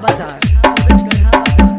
बाजार, सूरज गढ़ा बाजार।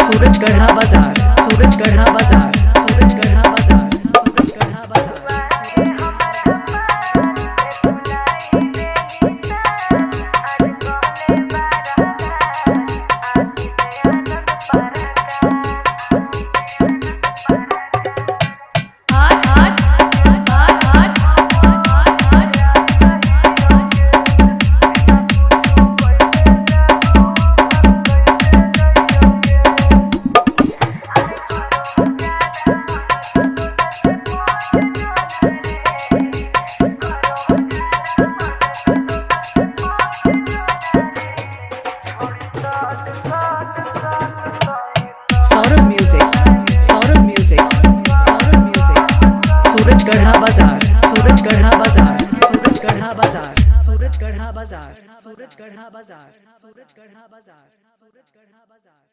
सूरज गढ़ा बाजार, सूरज गढ़ा बाजार, सूरज गढ़ा बाजार, सूरज गढ़ा बाजार। सूरज गढ़ा बाजार, सूरज गढ़ा बाजार, सूरज गढ़ा बाजार, सूरज गढ़ा बाजार, सूरज गढ़ा बाजार, सूरज गढ़ा बाजार, सूरज गढ़ा बाजार।